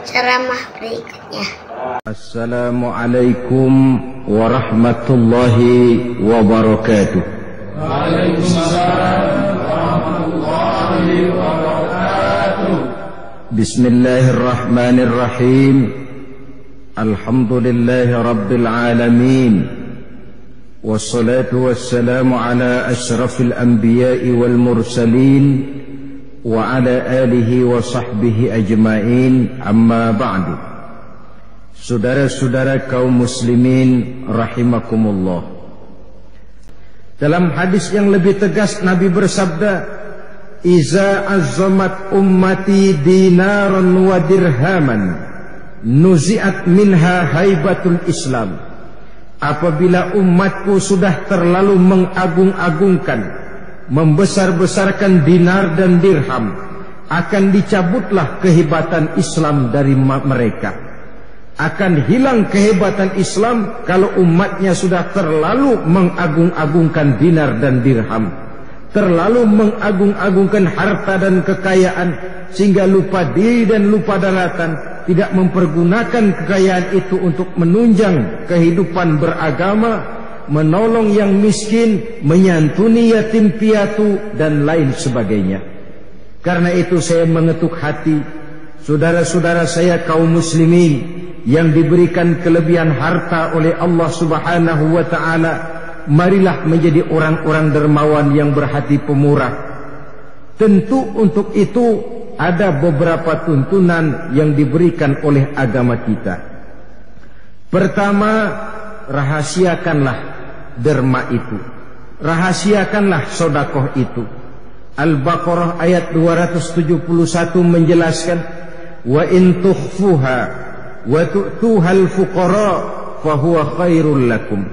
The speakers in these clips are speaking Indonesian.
ceramah berikutnya. Assalamualaikum warahmatullahi wabarakatuh. Waalaikumsalam warahmatullahi wabarakatuh. Bismillahirrahmanirrahim. Alhamdulillahi rabbil alamin. Wassalatu wassalamu ala asyrafil anbiya'i wal mursalin wa ala alihi wa sahbihi ajma'in, amma ba'du. Saudara-saudara kaum muslimin rahimakumullah. Dalam hadis yang lebih tegas Nabi bersabda, "Iza azzamat ummati dinaran wa dirhaman, nuzi'at minha haibatul Islam." Apabila umatku sudah terlalu mengagung-agungkan, membesar-besarkan dinar dan dirham, akan dicabutlah kehebatan Islam dari mereka. Akan hilang kehebatan Islam kalau umatnya sudah terlalu mengagung-agungkan dinar dan dirham, terlalu mengagung-agungkan harta dan kekayaan, sehingga lupa diri dan lupa daratan, tidak mempergunakan kekayaan itu untuk menunjang kehidupan beragama, menolong yang miskin, menyantuni yatim piatu, dan lain sebagainya. Karena itu saya mengetuk hati saudara-saudara saya kaum muslimin yang diberikan kelebihan harta oleh Allah Subhanahu wa ta'ala. Marilah menjadi orang-orang dermawan yang berhati pemurah. Tentu untuk itu ada beberapa tuntunan yang diberikan oleh agama kita. Pertama, rahasiakanlah derma itu, rahasiakanlah sedekah itu. Al-Baqarah ayat 271 menjelaskan, wa in tukhfuha wa tu'tuhal fuqara fahuwa khairul lakum.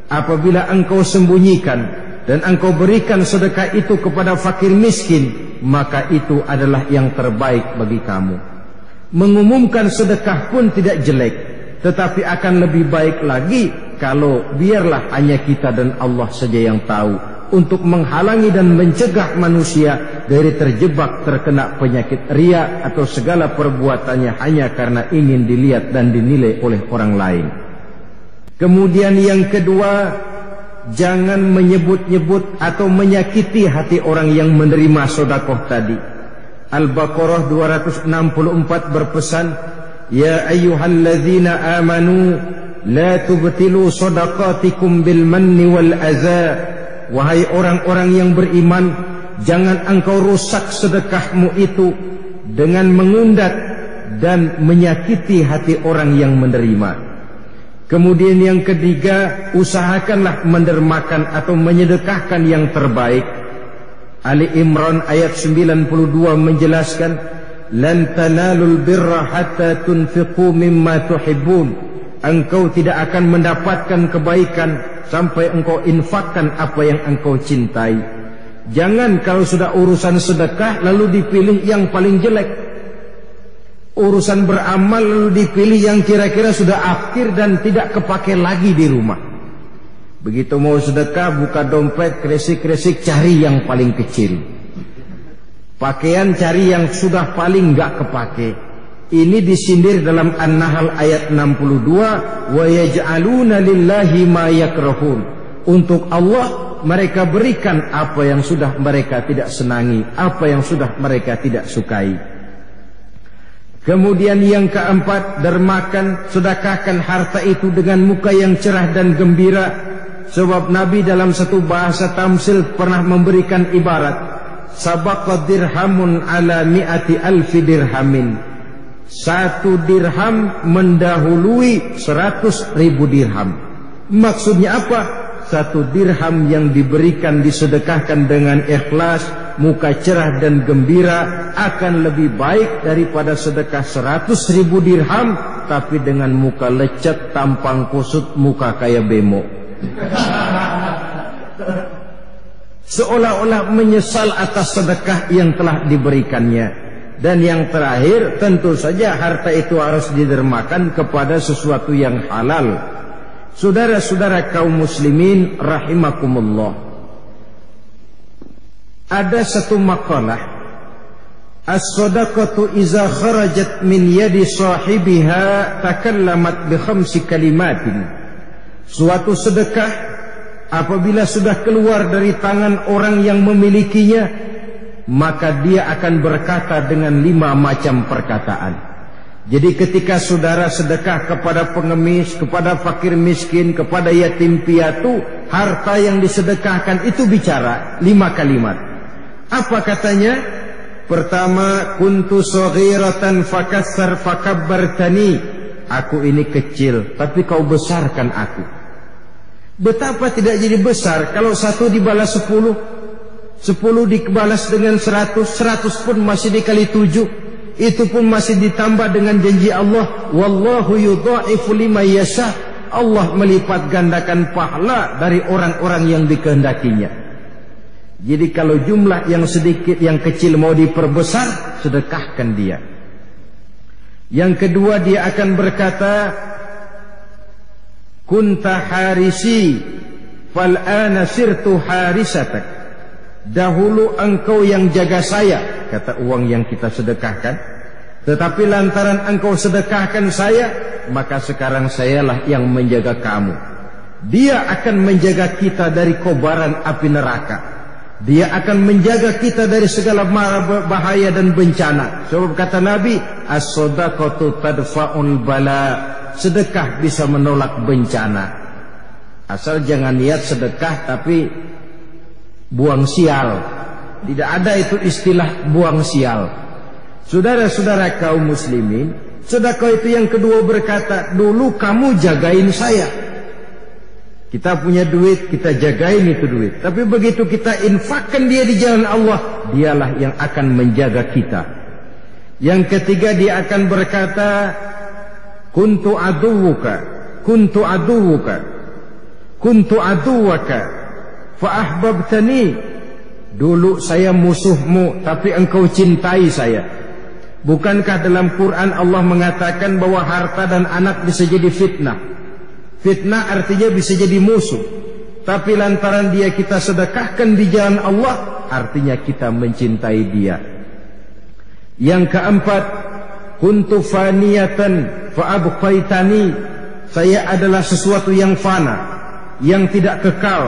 Apabila engkau sembunyikan dan engkau berikan sedekah itu kepada fakir miskin, maka itu adalah yang terbaik bagi kamu. Mengumumkan sedekah pun tidak jelek, tetapi akan lebih baik lagi kalau biarlah hanya kita dan Allah saja yang tahu, untuk menghalangi dan mencegah manusia dari terjebak terkena penyakit riya atau segala perbuatannya hanya karena ingin dilihat dan dinilai oleh orang lain. Kemudian yang kedua, jangan menyebut-nyebut atau menyakiti hati orang yang menerima sedekah tadi. Al-Baqarah 264 berpesan, ya ayyuhalladzina amanu la tubtilu shadaqatikum bil manni wal adza. Wahai orang-orang yang beriman, jangan engkau rusak sedekahmu itu dengan mengundat dan menyakiti hati orang yang menerima. Kemudian yang ketiga, usahakanlah mendermakan atau menyedekahkan yang terbaik. Ali Imran ayat 92 menjelaskan, lan tanalul birra hatta tunfiqu mimma tuhibbun. Engkau tidak akan mendapatkan kebaikan sampai engkau infakkan apa yang engkau cintai. Jangan kalau sudah urusan sedekah lalu dipilih yang paling jelek. Urusan beramal lalu dipilih yang kira-kira sudah akhir dan tidak kepake lagi di rumah. Begitu mau sedekah, buka dompet, kresik-kresik, cari yang paling kecil. Pakaian cari yang sudah paling gak kepake. Ini disindir dalam An-Nahl ayat 62, wa yaj'aluna lillahi ma yakrahun. Untuk Allah mereka berikan apa yang sudah mereka tidak senangi, apa yang sudah mereka tidak sukai. Kemudian yang keempat, dermakan, sedekahkan harta itu dengan muka yang cerah dan gembira. Sebab Nabi dalam satu bahasa tamsil pernah memberikan ibarat, sabaqa dirhamun ala mi'ati alfi dirhamin. 1 dirham mendahului 100.000 dirham. Maksudnya apa? 1 dirham yang diberikan disedekahkan dengan ikhlas, muka cerah dan gembira, akan lebih baik daripada sedekah 100.000 dirham tapi dengan muka lecet, tampang kusut, muka kayak bemo. Seolah-olah menyesal atas sedekah yang telah diberikannya. Dan yang terakhir, tentu saja harta itu harus didermakan kepada sesuatu yang halal. Saudara-saudara kaum muslimin rahimakumullah, ada satu makalah as-sadaqatu iza kharajat min yadi sahibiha takallamat bi 5 kalimatin. Suatu sedekah apabila sudah keluar dari tangan orang yang memilikinya, maka dia akan berkata dengan 5 macam perkataan. Jadi ketika saudara sedekah kepada pengemis, kepada fakir miskin, kepada yatim piatu, harta yang disedekahkan itu bicara 5 kalimat. Apa katanya? Pertama, kuntu saghiratan fakassar fakabbartani. Aku ini kecil, tapi kau besarkan aku. Betapa tidak jadi besar kalau 1 dibalas 10, 10 dibalas dengan 100, 100 pun masih dikali 7. Itu pun masih ditambah dengan janji Allah, wallahu yudha'ifu liman yasha. Allah melipat gandakan pahala dari orang-orang yang dikehendakinya. Jadi kalau jumlah yang sedikit, yang kecil mau diperbesar, sedekahkan dia. Yang kedua, dia akan berkata, kunta harisi fal ana sirtu harisatak. Dahulu engkau yang jaga saya, kata uang yang kita sedekahkan, tetapi lantaran engkau sedekahkan saya, maka sekarang sayalah yang menjaga kamu. Dia akan menjaga kita dari kobaran api neraka. Dia akan menjaga kita dari segala mara bahaya dan bencana. Sebab kata Nabi, as-sadaqatu tadfa'ul bala. Sedekah bisa menolak bencana. Asal jangan niat sedekah tapi buang sial. Tidak ada itu istilah buang sial. Saudara-saudara kaum muslimin, sedekah itu yang kedua berkata, dulu kamu jagain saya. Kita punya duit, kita jagain itu duit. Tapi begitu kita infakkan dia di jalan Allah, dialah yang akan menjaga kita. Yang ketiga, dia akan berkata, kuntu aduwuka, kuntu aduwuka, kuntu aduwaka, fa ahbabtani. Dulu saya musuhmu, tapi engkau cintai saya. Bukankah dalam Quran Allah mengatakan bahwa harta dan anak bisa jadi fitnah? Fitnah artinya bisa jadi musuh. Tapi lantaran dia kita sedekahkan di jalan Allah, artinya kita mencintai dia. Yang keempat, kuntu faniyatan fa abqaitani. Saya adalah sesuatu yang fana, yang tidak kekal,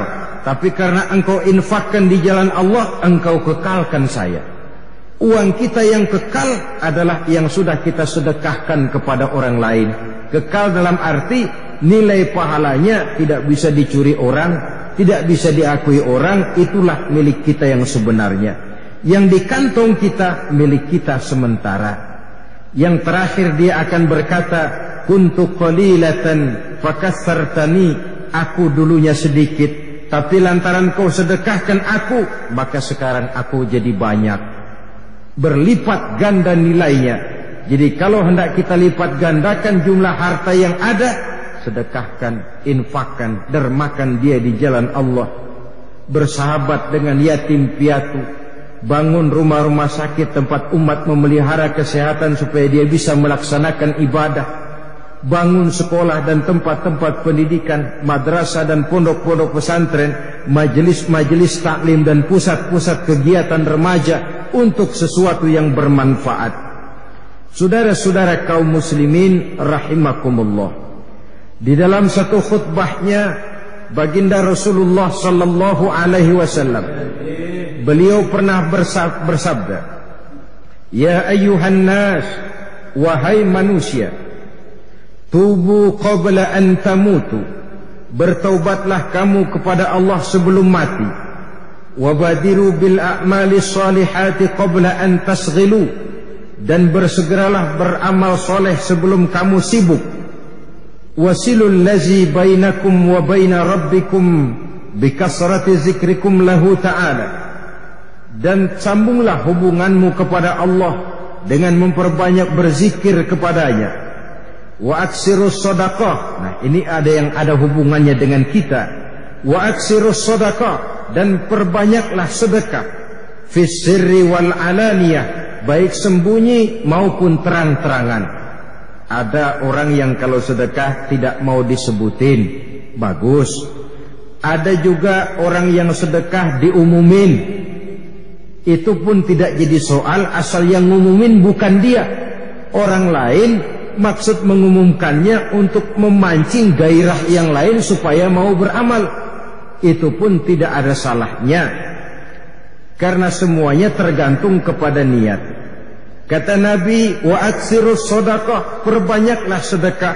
tapi karena engkau infakkan di jalan Allah, engkau kekalkan saya. Uang kita yang kekal adalah yang sudah kita sedekahkan kepada orang lain. Kekal dalam arti nilai pahalanya tidak bisa dicuri orang, tidak bisa diakui orang. Itulah milik kita yang sebenarnya. Yang di kantong kita milik kita sementara. Yang terakhir dia akan berkata, kuntu qalilatan fakassartani. Aku dulunya sedikit, tapi lantaran kau sedekahkan aku, maka sekarang aku jadi banyak. Berlipat ganda nilainya. Jadi kalau hendak kita lipat gandakan jumlah harta yang ada, sedekahkan, infakkan, dermakan dia di jalan Allah. Bersahabat dengan yatim piatu, bangun rumah-rumah sakit tempat umat memelihara kesehatan supaya dia bisa melaksanakan ibadah. Bangun sekolah dan tempat-tempat pendidikan, madrasah dan pondok-pondok pesantren, majelis-majelis taklim dan pusat-pusat kegiatan remaja untuk sesuatu yang bermanfaat. Saudara-saudara kaum muslimin rahimakumullah. Di dalam satu khutbahnya, baginda Rasulullah sallallahu alaihi wasallam, beliau pernah bersabda, ya ayyuhan nas, wahai manusia, tubu qabla an tamutu. Bertaubatlah kamu kepada Allah sebelum mati. Wabadiru bil a'mali salihati qabla an tasghilu. Dan bersegeralah beramal soleh sebelum kamu sibuk. Wasilul lazi bainakum wa baina rabbikum bikasrati zikrikum lahu ta'ala. Dan sambunglah hubunganmu kepada Allah dengan memperbanyak berzikir kepadanya. Wa aksirus sadaqah. Nah, ini ada yang ada hubungannya dengan kita. Wa aksirus sadaqah, dan perbanyaklah sedekah. Fis sirri wal alaniyah, baik sembunyi maupun terang-terangan. Ada orang yang kalau sedekah tidak mau disebutin, bagus. Ada juga orang yang sedekah diumumin. Itu pun tidak jadi soal asal yang ngumumin bukan dia, orang lain. Maksud mengumumkannya untuk memancing gairah yang lain supaya mau beramal. Itu pun tidak ada salahnya, karena semuanya tergantung kepada niat. Kata Nabi, wa aksirus sedekah, perbanyaklah sedekah,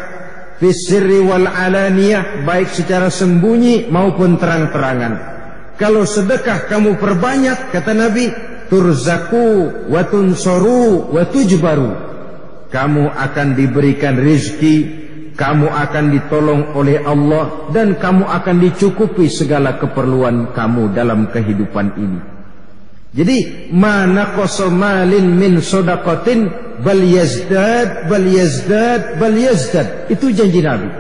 fisirri wal alaniyah, baik secara sembunyi maupun terang-terangan. Kalau sedekah kamu perbanyak, kata Nabi, turzaku wa tunsoru wa tujbaru, kamu akan diberikan rizki, kamu akan ditolong oleh Allah, dan kamu akan dicukupi segala keperluan kamu dalam kehidupan ini. Jadi mana kosomalin min sodakotin bal yazdad bal yazdad bal yazdad, itu janji Nabi.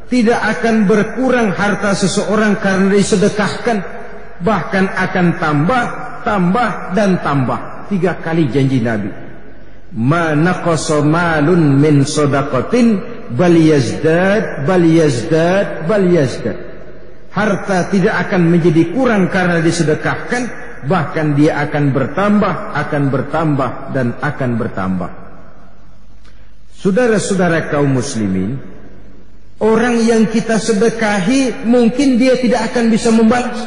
Tidak akan berkurang harta seseorang karena disedekahkan, bahkan akan tambah, tambah dan tambah. 3 kali janji Nabi. Mana kosomalun min sodakotin bal yazdad bal yazdad bal yazdad. Harta tidak akan menjadi kurang karena disedekahkan, bahkan dia akan bertambah dan akan bertambah. Saudara-saudara kaum muslimin, orang yang kita sedekahi mungkin dia tidak akan bisa membalas,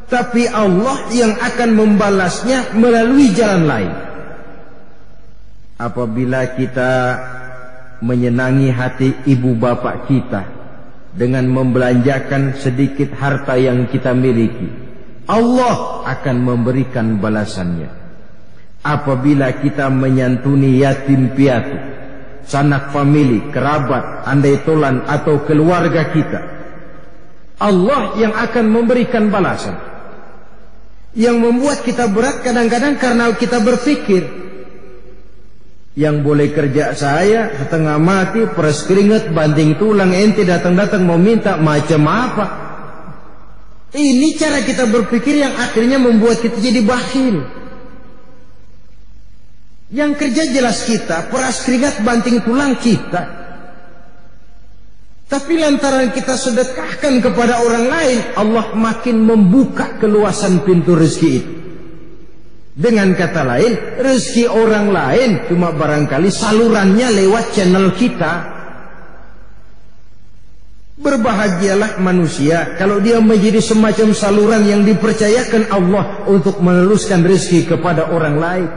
tapi Allah yang akan membalasnya melalui jalan lain. Apabila kita menyenangi hati ibu bapak kita dengan membelanjakan sedikit harta yang kita miliki, Allah akan memberikan balasannya. Apabila kita menyantuni yatim piatu, sanak famili, kerabat, andai tolan atau keluarga kita, Allah yang akan memberikan balasan. Yang membuat kita berat kadang-kadang karena kita berpikir, yang boleh kerja saya setengah mati, peres keringat, banting tulang, ente datang-datang mau minta macam apa? Ini cara kita berpikir yang akhirnya membuat kita jadi bakhil. Yang kerja jelas kita, peras keringat, banting tulang kita. Tapi lantaran kita sedekahkan kepada orang lain, Allah makin membuka keluasan pintu rezeki itu. Dengan kata lain, rezeki orang lain cuma barangkali salurannya lewat channel kita. Berbahagialah manusia kalau dia menjadi semacam saluran yang dipercayakan Allah untuk meneruskan rezeki kepada orang lain.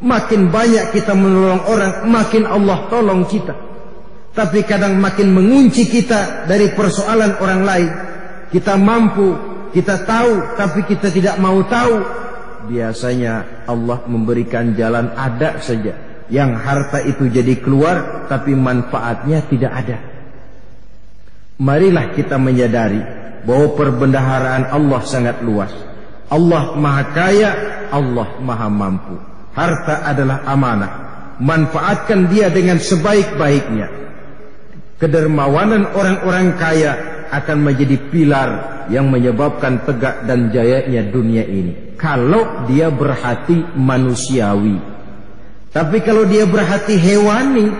Makin banyak kita menolong orang, makin Allah tolong kita. Tapi kadang makin mengunci kita dari persoalan orang lain. Kita mampu, kita tahu, tapi kita tidak mau tahu. Biasanya Allah memberikan jalan ada saja, yang harta itu jadi keluar tapi manfaatnya tidak ada. Marilah kita menyadari bahwa perbendaharaan Allah sangat luas. Allah Maha Kaya, Allah Maha Mampu. Harta adalah amanah, manfaatkan dia dengan sebaik-baiknya. Kedermawanan orang-orang kaya akan menjadi pilar yang menyebabkan tegak dan jayanya dunia ini, kalau dia berhati manusiawi. Tapi kalau dia berhati hewani,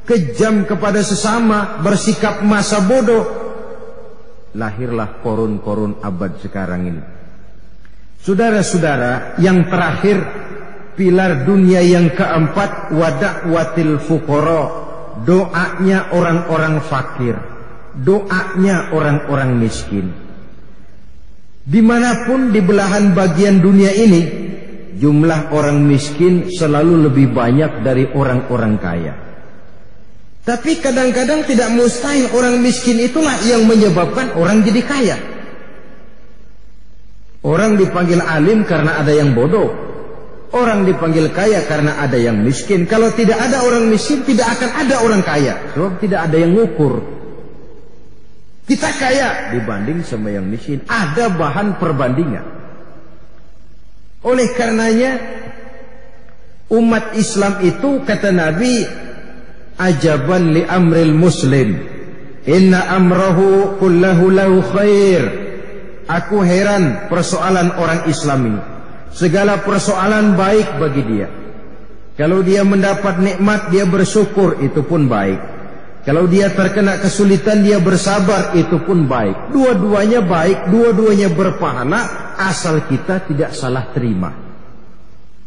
kejam kepada sesama, bersikap masa bodoh, lahirlah korun-korun abad sekarang ini. Saudara-saudara, yang terakhir, pilar dunia yang keempat, wada'watil fuqara, doanya orang-orang fakir, doanya orang-orang miskin. Dimanapun di belahan bagian dunia ini, jumlah orang miskin selalu lebih banyak dari orang-orang kaya. Tapi kadang-kadang tidak mustahil orang miskin itulah yang menyebabkan orang jadi kaya. Orang dipanggil alim karena ada yang bodoh, orang dipanggil kaya karena ada yang miskin. Kalau tidak ada orang miskin, tidak akan ada orang kaya, sebab tidak ada yang ngukur. Kita kaya dibanding sama yang miskin, ada bahan perbandingan. Oleh karenanya umat Islam itu, kata Nabi, ajaban li amril muslim, inna amrahu kullahu lahu khair. Aku heran persoalan orang Islam ini, segala persoalan baik bagi dia. Kalau dia mendapat nikmat, dia bersyukur, itu pun baik. Kalau dia terkena kesulitan, dia bersabar, itu pun baik. Dua-duanya baik, dua-duanya berpahala, asal kita tidak salah terima.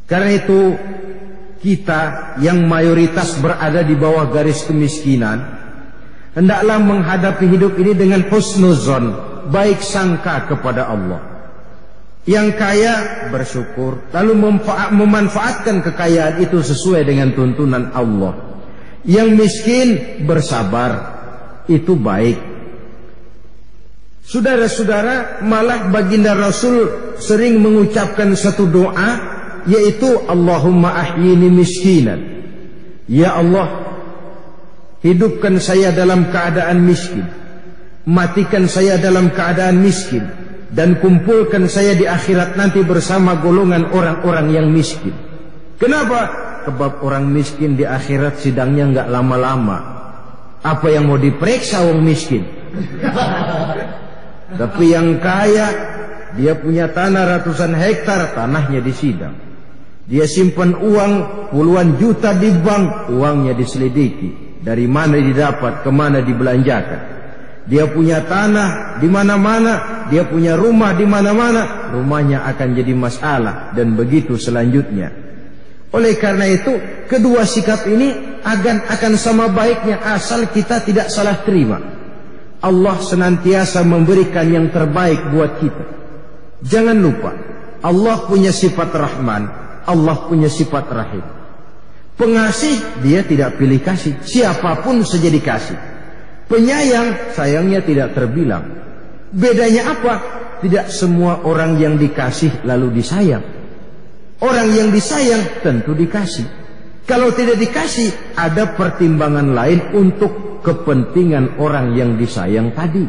Karena itu kita yang mayoritas berada di bawah garis kemiskinan, hendaklah menghadapi hidup ini dengan husnuzon, baik sangka kepada Allah. Yang kaya bersyukur, lalu memanfaatkan kekayaan itu sesuai dengan tuntunan Allah. Yang miskin bersabar, itu baik. Saudara-saudara, malah baginda Rasul sering mengucapkan satu doa, yaitu Allahumma ahyini miskinan. Ya Allah, hidupkan saya dalam keadaan miskin, matikan saya dalam keadaan miskin, dan kumpulkan saya di akhirat nanti bersama golongan orang-orang yang miskin. Kenapa? Sebab orang miskin di akhirat sidangnya enggak lama-lama. Apa yang mau diperiksa orang miskin? Tapi yang kaya, dia punya tanah ratusan hektar, tanahnya disidang. Dia simpan uang puluhan juta di bank, uangnya diselidiki. Dari mana didapat, kemana dibelanjakan. Dia punya tanah di mana-mana, dia punya rumah di mana-mana, rumahnya akan jadi masalah, dan begitu selanjutnya. Oleh karena itu, kedua sikap ini akan sama baiknya asal kita tidak salah terima. Allah senantiasa memberikan yang terbaik buat kita. Jangan lupa, Allah punya sifat Rahman, Allah punya sifat Rahim. Pengasih, dia tidak pilih kasih, siapapun saja dikasih. Penyayang, sayangnya tidak terbilang. Bedanya apa? Tidak semua orang yang dikasih lalu disayang. Orang yang disayang tentu dikasih. Kalau tidak dikasih, ada pertimbangan lain untuk kepentingan orang yang disayang tadi.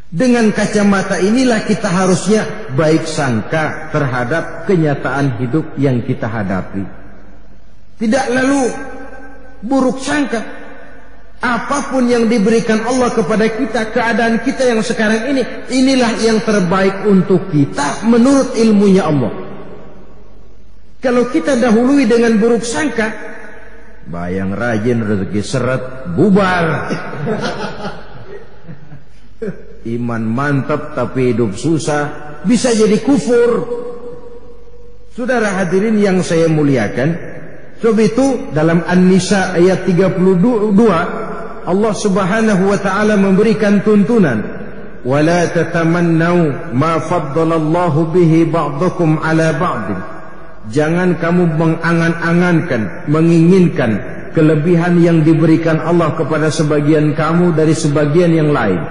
Dengan kacamata inilah kita harusnya baik sangka terhadap kenyataan hidup yang kita hadapi. Tidak lalu buruk sangka. Apapun yang diberikan Allah kepada kita, keadaan kita yang sekarang ini, inilah yang terbaik untuk kita menurut ilmunya Allah. Kalau kita dahului dengan buruk sangka, bayang rajin rezeki seret, bubar. Iman mantap tapi hidup susah, bisa jadi kufur. Saudara hadirin yang saya muliakan, sebab itu dalam An-Nisa ayat 32, Allah Subhanahu wa taala memberikan tuntunan, "Wala tatamannau ma faddalallahu bihi ba'dakum 'ala ba'd." Jangan kamu mengangan-angankan, menginginkan kelebihan yang diberikan Allah kepada sebagian kamu dari sebagian yang lain.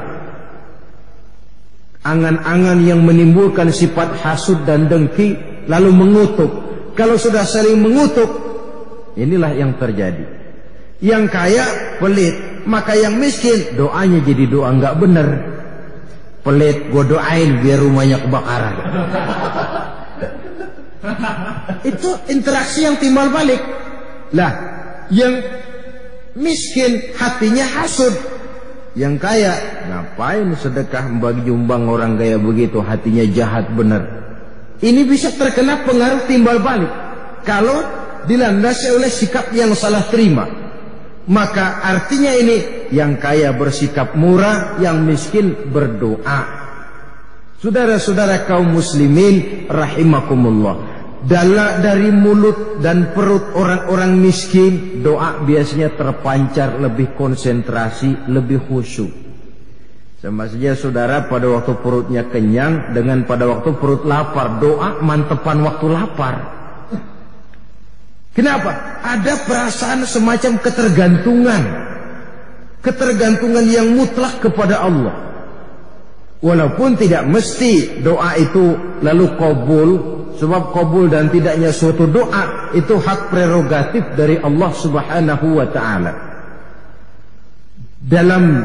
Angan-angan yang menimbulkan sifat hasud dan dengki, lalu mengutuk. Kalau sudah saling mengutuk, inilah yang terjadi. Yang kaya pelit, maka yang miskin doanya jadi doa enggak benar. Pelit, gua doain biar rumahnya kebakaran. Itu interaksi yang timbal balik. Lah, yang miskin hatinya hasud. Yang kaya ngapain sedekah bagi jumbang orang kaya begitu, hatinya jahat benar. Ini bisa terkena pengaruh timbal balik kalau dilandasi oleh sikap yang salah terima. Maka artinya ini, yang kaya bersikap murah, yang miskin berdoa. Saudara-saudara kaum muslimin rahimakumullah, dari mulut dan perut orang-orang miskin, doa biasanya terpancar lebih konsentrasi, lebih khusyuk. Sama saja saudara pada waktu perutnya kenyang dengan pada waktu perut lapar, doa mantepan waktu lapar. Kenapa? Ada perasaan semacam ketergantungan. Ketergantungan yang mutlak kepada Allah. Walaupun tidak mesti doa itu lalu qabul. Sebab qabul dan tidaknya suatu doa itu hak prerogatif dari Allah Subhanahu wa ta'ala. Dalam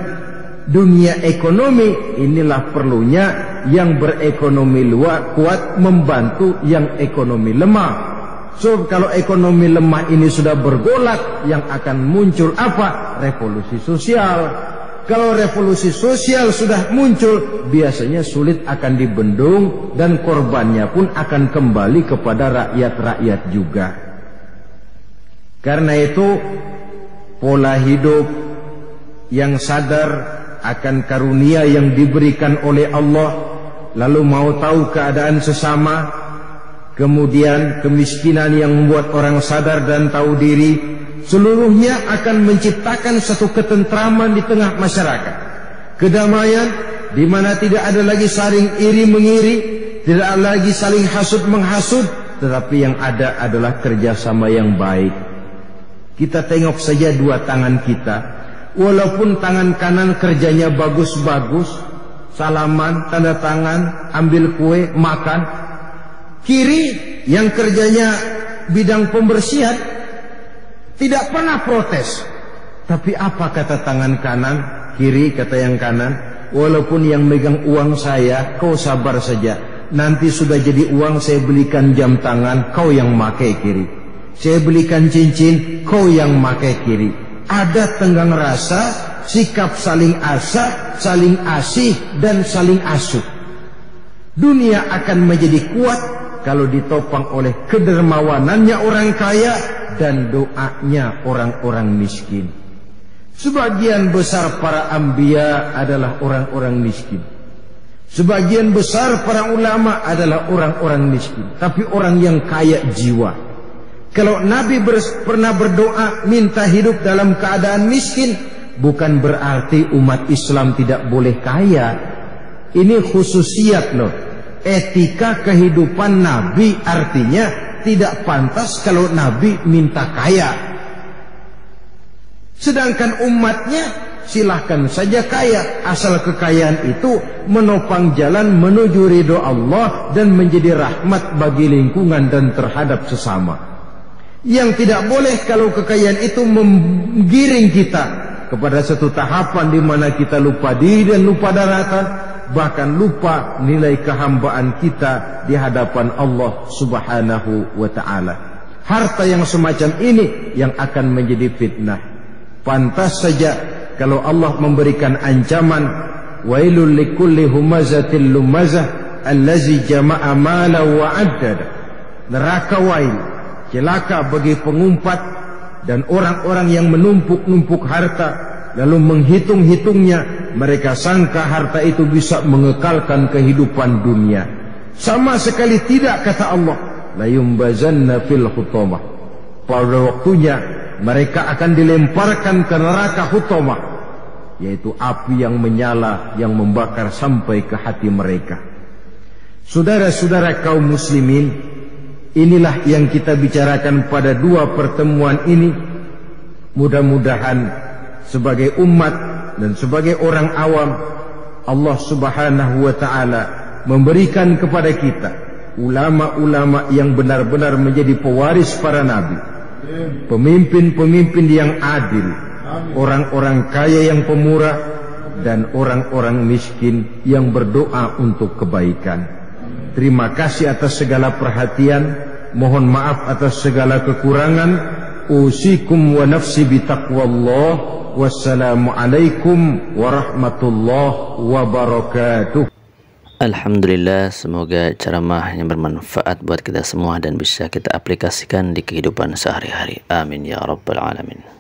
dunia ekonomi, inilah perlunya yang berekonomi kuat membantu yang ekonomi lemah. So, kalau ekonomi lemah ini sudah bergolak, yang akan muncul apa? Revolusi sosial. Kalau revolusi sosial sudah muncul, biasanya sulit akan dibendung dan korbannya pun akan kembali kepada rakyat-rakyat juga. Karena itu, pola hidup yang sadar akan karunia yang diberikan oleh Allah, lalu mau tahu keadaan sesama, kemudian kemiskinan yang membuat orang sadar dan tahu diri, seluruhnya akan menciptakan satu ketentraman di tengah masyarakat, kedamaian di mana tidak ada lagi saling iri mengiri, tidak ada lagi saling hasud menghasut, tetapi yang ada adalah kerjasama yang baik. Kita tengok saja dua tangan kita, walaupun tangan kanan kerjanya bagus-bagus, salaman, tanda tangan, ambil kue, makan. Kiri yang kerjanya bidang pembersihan tidak pernah protes. Tapi apa kata tangan kanan? Kiri kata yang kanan, walaupun yang megang uang saya, kau sabar saja. Nanti sudah jadi uang, saya belikan jam tangan, kau yang makai kiri. Saya belikan cincin, kau yang makai kiri. Ada tenggang rasa, sikap saling asa, saling asih, dan saling asuh. Dunia akan menjadi kuat kalau ditopang oleh kedermawanannya orang kaya dan doanya orang-orang miskin. Sebagian besar para anbiya adalah orang-orang miskin. Sebagian besar para ulama adalah orang-orang miskin, tapi orang yang kaya jiwa. Kalau Nabi pernah berdoa minta hidup dalam keadaan miskin, bukan berarti umat Islam tidak boleh kaya. Ini khususiat loh. Etika kehidupan Nabi artinya tidak pantas kalau Nabi minta kaya. Sedangkan umatnya silahkan saja kaya, asal kekayaan itu menopang jalan menuju ridho Allah dan menjadi rahmat bagi lingkungan dan terhadap sesama. Yang tidak boleh kalau kekayaan itu menggiring kita kepada satu tahapan di mana kita lupa diri dan lupa daratan, bahkan lupa nilai kehambaan kita di hadapan Allah Subhanahu wa ta'ala. Harta yang semacam ini yang akan menjadi fitnah. Pantas saja kalau Allah memberikan ancaman, wailul likulli humazatil lumazah allazi jama'a mala wa addada. Neraka wail, celaka bagi pengumpat dan orang-orang yang menumpuk-numpuk harta lalu menghitung-hitungnya. Mereka sangka harta itu bisa mengekalkan kehidupan dunia. Sama sekali tidak, kata Allah. La yumbazanna fil hutamah. Pada waktunya mereka akan dilemparkan ke neraka hutamah, yaitu api yang menyala yang membakar sampai ke hati mereka. Saudara-saudara kaum muslimin, inilah yang kita bicarakan pada dua pertemuan ini. Mudah-mudahan sebagai umat dan sebagai orang awam, Allah Subhanahu wa ta'ala memberikan kepada kita ulama-ulama yang benar-benar menjadi pewaris para nabi, pemimpin-pemimpin yang adil, orang-orang kaya yang pemurah, dan orang-orang miskin yang berdoa untuk kebaikan. Terima kasih atas segala perhatian. Mohon maaf atas segala kekurangan. Usikum wa nafsi bitaqwallah. Wassalamualaikum warahmatullahi wabarakatuh. Alhamdulillah, semoga ceramah yang bermanfaat buat kita semua dan bisa kita aplikasikan di kehidupan sehari-hari. Amin ya rabbal alamin.